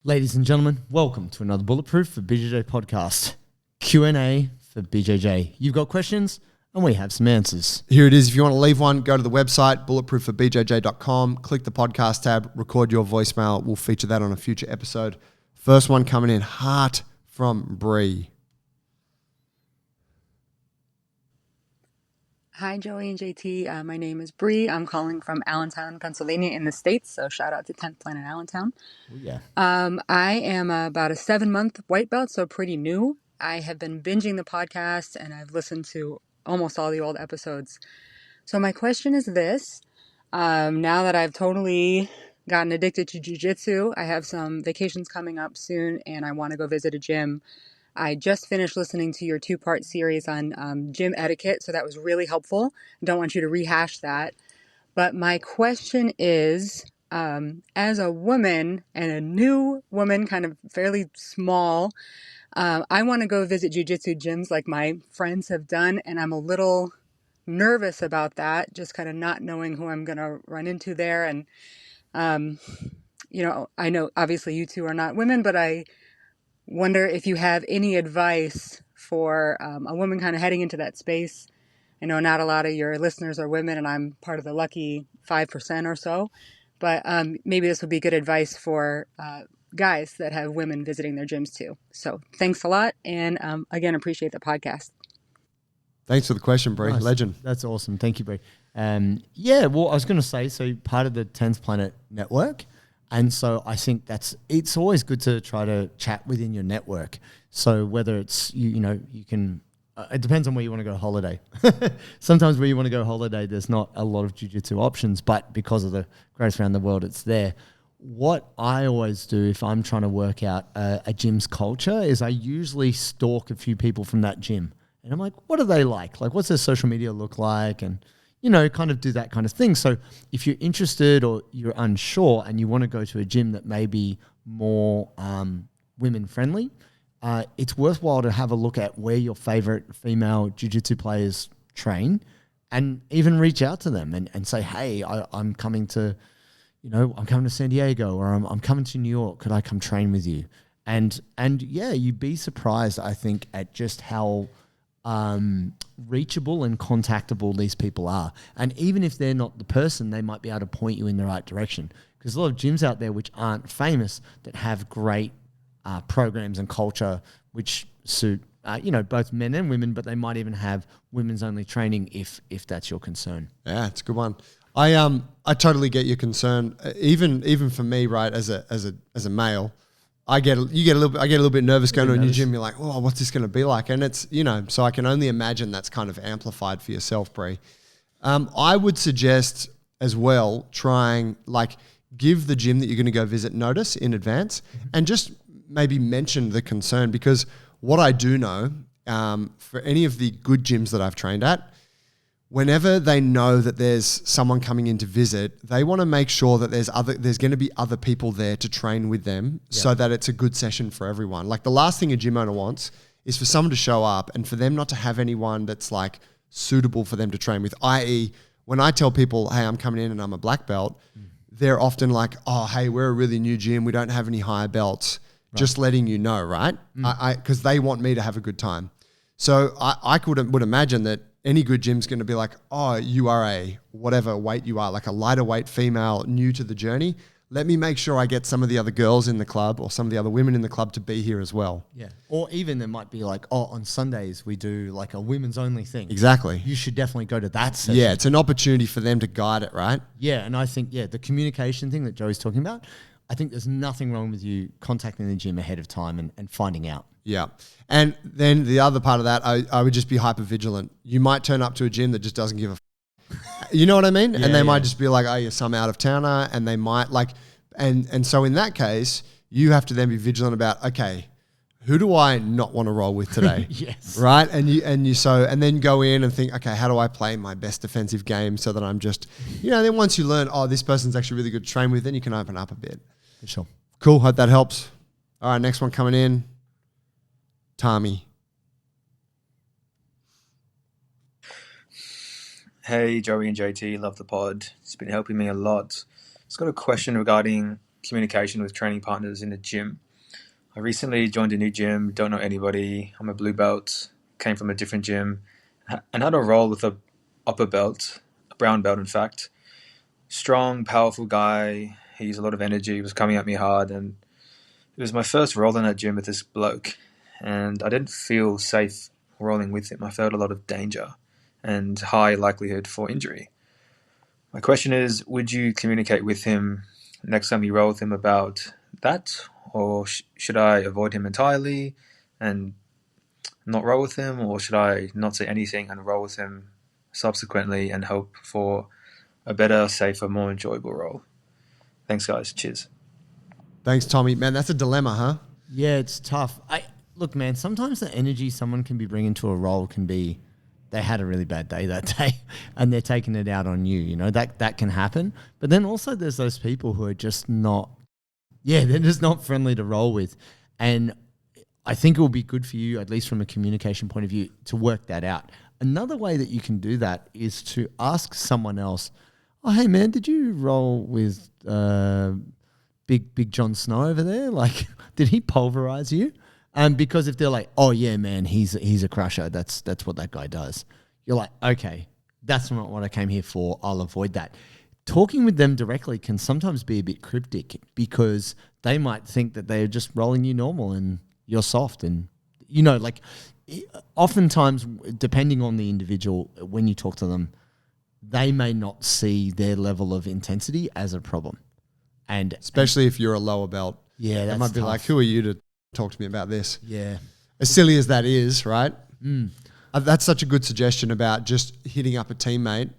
Ladies and gentlemen, welcome to another Bulletproof for BJJ podcast. Q&A for BJJ. You've got questions and we have some answers. Here it is. If you want to leave one, go to the website, bulletproofforbjj.com, click the podcast tab, record your voicemail. We'll feature that on a future episode. First one coming in, Heart from Bree. Hi, Joey and JT. My name is Bree. I'm calling from Allentown, Pennsylvania in the States. So shout out to 10th Planet Allentown. Oh, yeah. I am about a 7-month white belt, so pretty new. I have been binging the podcast and I've listened to almost all the old episodes. So my question is this. Now that I've totally gotten addicted to jiu-jitsu, I have some vacations coming up soon and I want to go visit a gym. I just finished listening to your 2-part series on gym etiquette, so that was really helpful. I don't want you to rehash that. But my question is, as a woman and a new woman, kind of fairly small, I want to go visit jiu-jitsu gyms like my friends have done, and I'm a little nervous about that, just kind of not knowing who I'm going to run into there. And, I know obviously you two are not women, but I wonder if you have any advice for a woman kind of heading into that space. I know not a lot of your listeners are women, and I'm part of the lucky 5% or so. But maybe this would be good advice for guys that have women visiting their gyms too. So thanks a lot. And again, appreciate the podcast. Thanks for the question, Bree. Nice. Legend. That's awesome. Thank you, Bree. I was going to say, so part of the 10th Planet Network. And so I think it's always good to try to chat within your network. So whether it's, you can, it depends on where you want to go holiday. Sometimes where you want to go holiday, there's not a lot of jiu-jitsu options, but because of the growth around the world, it's there. What I always do if I'm trying to work out a gym's culture is I usually stalk a few people from that gym. And I'm like, what are they like? Like, what's their social media look like? And kind of do that kind of thing. So if you're interested or you're unsure and you want to go to a gym that may be more women friendly, it's worthwhile to have a look at where your favorite female jiu-jitsu players train and even reach out to them and say, hey, I'm coming to San Diego or I'm coming to New York. Could I come train with you? And you'd be surprised, I think, at just how reachable and contactable these people are. And even if they're not the person, they might be able to point you in the right direction. Because a lot of gyms out there which aren't famous that have great programs and culture which suit both men and women, but they might even have women's only training if that's your concern. Yeah, it's a good one. I totally get your concern. Even for me, right, as a male, I get a little bit nervous going to a new gym. You're like, oh, what's this going to be like? And it's, so I can only imagine that's kind of amplified for yourself, Bree. I would suggest as well give the gym that you're going to go visit notice in advance and just maybe mention the concern, because what I do know for any of the good gyms that I've trained at, whenever they know that there's someone coming in to visit, they want to make sure that there's going to be other people there to train with them so that it's a good session for everyone. Like, the last thing a gym owner wants is for someone to show up and for them not to have anyone that's like suitable for them to train with. I.e., when I tell people, hey, I'm coming in and I'm a black belt, they're often like, oh, hey, we're a really new gym. We don't have any higher belts. Right. Just letting you know, right? Because they want me to have a good time. So I would imagine that any good gym's going to be like, oh, you are a whatever weight you are, like a lighter weight female new to the journey. Let me make sure I get some of the other girls in the club or some of the other women in the club to be here as well. Yeah. Or even there might be like, oh, on Sundays we do like a women's only thing. Exactly. You should definitely go to that session. Yeah, it's an opportunity for them to guide it, right? Yeah, and I think, the communication thing that Joey's talking about, I think there's nothing wrong with you contacting the gym ahead of time and finding out. Yeah. And then the other part of that, I would just be hyper vigilant. You might turn up to a gym that just doesn't give a you know what I mean? And they might just be like, oh, you're some out of towner. And they might and so in that case, you have to then be vigilant about, okay, who do I not want to roll with today? Yes. Right? And then go in and think, okay, how do I play my best defensive game so that I'm just, then once you learn, oh, this person's actually really good to train with, then you can open up a bit. For sure. Cool. Hope that helps. All right. Next one coming in. Tommy. Hey, Joey and JT, love the pod. It's been helping me a lot. Just got a question regarding communication with training partners in the gym. I recently joined a new gym, don't know anybody. I'm a blue belt, came from a different gym, and had a role with a upper belt, a brown belt in fact. Strong, powerful guy. He used a lot of energy, he was coming at me hard, and it was my first role in that gym with this bloke. And I didn't feel safe rolling with him. I felt a lot of danger and high likelihood for injury. My question is, would you communicate with him next time you roll with him about that? Or should I avoid him entirely and not roll with him? Or should I not say anything and roll with him subsequently and hope for a better, safer, more enjoyable roll? Thanks, guys. Cheers. Thanks, Tommy. Man, that's a dilemma, huh? Yeah, it's tough. Look, man, sometimes the energy someone can be bringing to a role can be they had a really bad day that day and they're taking it out on you. You know, that can happen. But then also there's those people who are just not, they're just not friendly to roll with. And I think it will be good for you, at least from a communication point of view, to work that out. Another way that you can do that is to ask someone else, oh, hey, man, did you roll with Big Jon Snow over there? Like, did he pulverize you? Because if they're like, oh yeah, man, he's a crusher. That's what that guy does. You're like, okay, that's not what I came here for. I'll avoid that. Talking with them directly can sometimes be a bit cryptic because they might think that they're just rolling you normal and you're soft. And, you know, like oftentimes, depending on the individual, when you talk to them, they may not see their level of intensity as a problem. And especially if you're a lower belt. Yeah, they might be like, who are you to talk to me about this? Yeah. As silly as that is, right? That's such a good suggestion about just hitting up a teammate.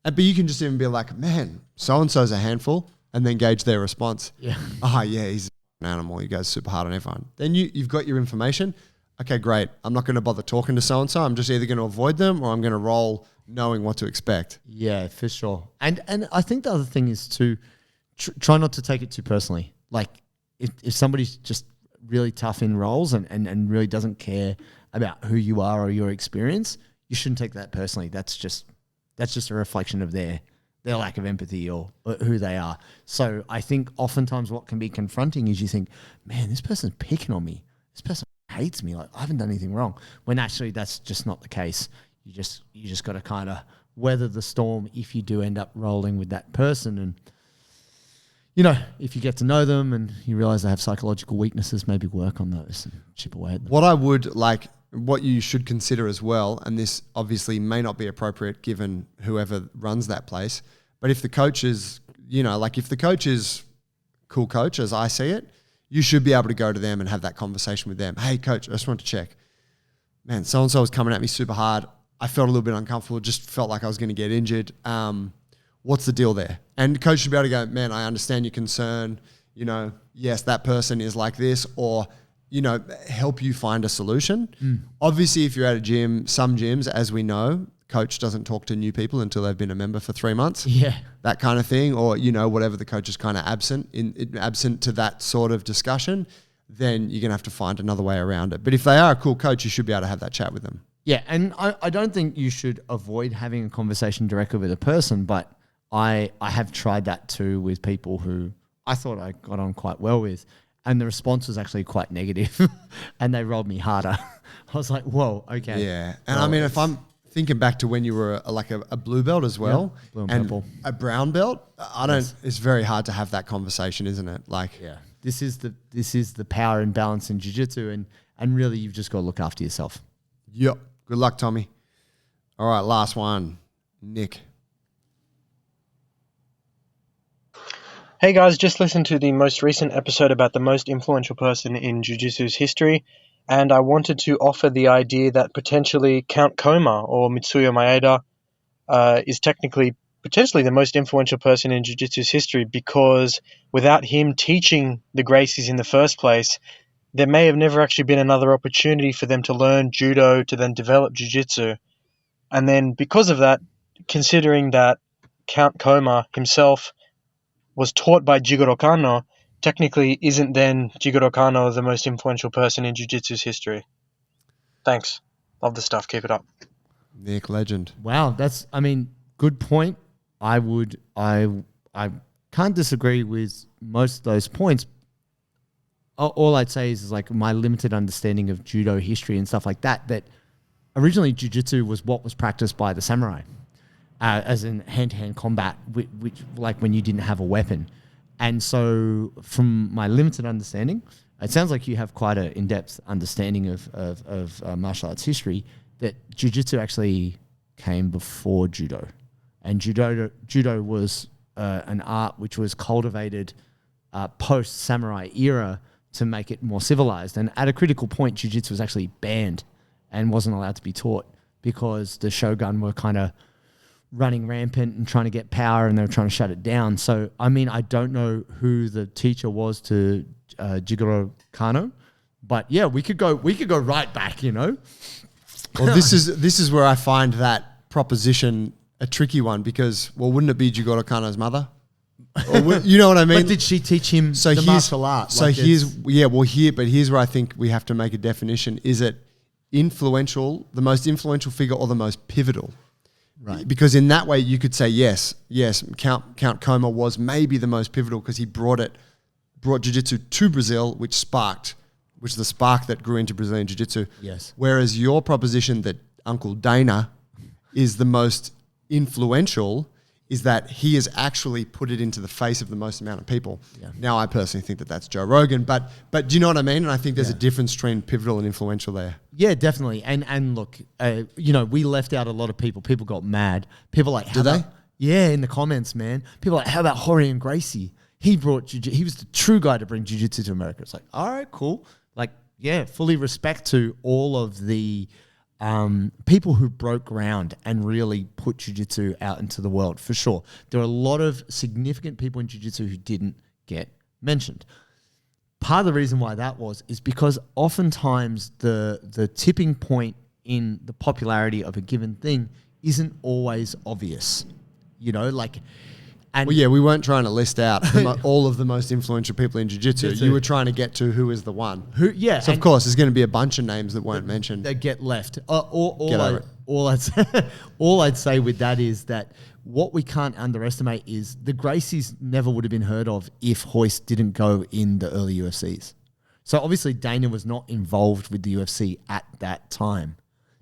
But you can just even be like, man, so-and-so's a handful, and then gauge their response. Yeah. Oh, yeah, he's an animal. He goes super hard on everyone. Then you've got your information. Okay, great. I'm not going to bother talking to so-and-so. I'm just either going to avoid them or I'm going to roll knowing what to expect. Yeah, for sure. And I think the other thing is to try not to take it too personally. Like if somebody's just really tough in roles and really doesn't care about who you are or your experience, you shouldn't take that personally. That's just a reflection of their lack of empathy or who they are. So I think oftentimes what can be confronting is you think, man, this person's picking on me. This person hates me. Like I haven't done anything wrong. When actually that's just not the case. You just got to kind of weather the storm if you do end up rolling with that person. And, you know, if you get to know them and you realize they have psychological weaknesses, maybe work on those and chip away at them. What you should consider as well, and this obviously may not be appropriate given whoever runs that place, but if the coach is, if the coach is cool coach, as I see it, you should be able to go to them and have that conversation with them. Hey, coach, I just want to check. Man, so-and-so was coming at me super hard. I felt a little bit uncomfortable, just felt like I was going to get injured. What's the deal there? And the coach should be able to go, man, I understand your concern. Yes, that person is like this, or, help you find a solution. Obviously, if you're at a gym, some gyms, as we know, coach doesn't talk to new people until they've been a member for 3 months. Yeah. That kind of thing, or, whatever the coach is kind of absent to that sort of discussion, then you're going to have to find another way around it. But if they are a cool coach, you should be able to have that chat with them. Yeah, and I don't think you should avoid having a conversation directly with a person, but I have tried that too with people who I thought I got on quite well with, and the response was actually quite negative, and they rolled me harder. I was like, whoa, okay. Yeah, and if I'm thinking back to when you were a blue belt as well, blue and and purple. a brown belt, it's very hard to have that conversation, isn't it? Yeah, this is the power and balance in jiu-jitsu, and really you've just got to look after yourself. Yep. Good luck, Tommy. All right, last one. Nick. Hey guys, just listened to the most recent episode about the most influential person in Jiu-Jitsu's history, and I wanted to offer the idea that potentially Count Koma or Mitsuyo Maeda is potentially the most influential person in Jiu-Jitsu's history, because without him teaching the Gracies in the first place, there may have never actually been another opportunity for them to learn judo to then develop jiu-jitsu. And then because of that, considering that Count Koma himself was taught by Jigoro Kano, technically isn't then Jigoro Kano the most influential person in jiu-jitsu's history? Thanks. Love the stuff. Keep it up. Nick, legend. Wow, good point. I can't disagree with most of those points. All I'd say is like my limited understanding of judo history and stuff like that, that originally jiu-jitsu was what was practiced by the samurai, as in hand-to-hand combat, which like when you didn't have a weapon. And so from my limited understanding, it sounds like you have quite an in-depth understanding of martial arts history, that jiu-jitsu actually came before judo. And judo was an art which was cultivated post-samurai era to make it more civilized. And at a critical point, jiu-jitsu was actually banned and wasn't allowed to be taught because the shogun were kind of running rampant and trying to get power, and they were trying to shut it down. So, I mean, I don't know who the teacher was to Jigoro Kano, but yeah, we could go right back, you know. Well, this is where I find that proposition a tricky one, because, well, wouldn't it be Jigoro Kano's mother? Or, you know what I mean? But did she teach him the martial art? So here's where I think we have to make a definition. Is it influential, the most influential figure, or the most pivotal? Right. Because in that way you could say yes, Count Koma was maybe the most pivotal because he brought jiu-jitsu to Brazil, which was the spark that grew into Brazilian jiu-jitsu. Yes. Whereas your proposition that Uncle Dana is the most influential is that he has actually put it into the face of the most amount of people. Yeah. Now, I personally think that that's Joe Rogan, but do you know what I mean? And I think there's a difference between pivotal and influential there. Yeah, definitely. And look, we left out a lot of people. People got mad. People like, Did they? Yeah, in the comments, man. People like, how about Jorge and Gracie? He was the true guy to bring jiu-jitsu to America. It's like, all right, cool. Like, yeah, fully respect to all of the people who broke ground and really put jiu-jitsu out into the world, for sure. There are a lot of significant people in jiu-jitsu who didn't get mentioned. Part of the reason why that was because oftentimes the tipping point in the popularity of a given thing isn't always obvious. You know, like... And well, yeah, we weren't trying to list out all of the most influential people in jiu-jitsu. You were trying to get to who is the one. So, of course, there's going to be a bunch of names that weren't mentioned. That get left. All I'd say with that is that what we can't underestimate is the Gracies never would have been heard of if Hoist didn't go in the early UFCs. So, obviously, Dana was not involved with the UFC at that time.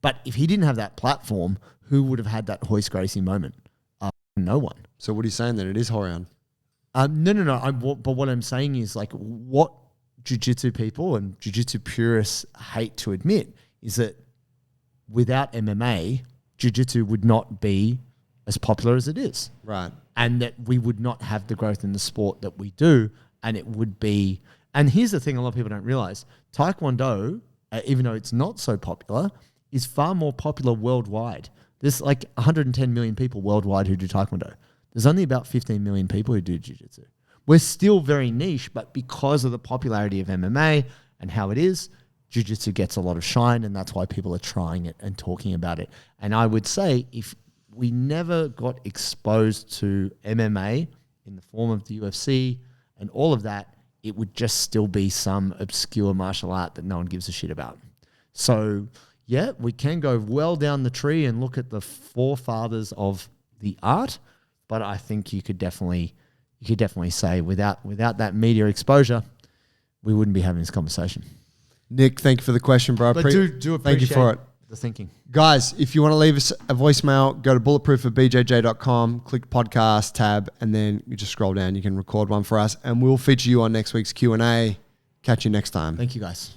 But if he didn't have that platform, who would have had that Hoist Gracie moment? No one. So what are you saying, that it is Horion? No. But what I'm saying is, like, what jiu-jitsu people and jiu-jitsu purists hate to admit is that without MMA, jiu-jitsu would not be as popular as it is. Right. And that we would not have the growth in the sport that we do. And it would be... And here's the thing a lot of people don't realize. Taekwondo, even though it's not so popular, is far more popular worldwide. There's like 110 million people worldwide who do Taekwondo. There's only about 15 million people who do Jiu-Jitsu. We're still very niche, but because of the popularity of MMA and how it is, Jiu-Jitsu gets a lot of shine, and that's why people are trying it and talking about it. And I would say if we never got exposed to MMA in the form of the UFC and all of that, it would just still be some obscure martial art that no one gives a shit about. So... yeah, we can go well down the tree and look at the forefathers of the art, but I think you could definitely say without that media exposure, we wouldn't be having this conversation. Nick, thank you for the question, bro. But do appreciate thank you for it. The thinking. Guys, if you want to leave us a voicemail, go to bulletproof@bjj.com, click podcast tab, and then you just scroll down. You can record one for us, and we'll feature you on next week's Q&A. Catch you next time. Thank you, guys.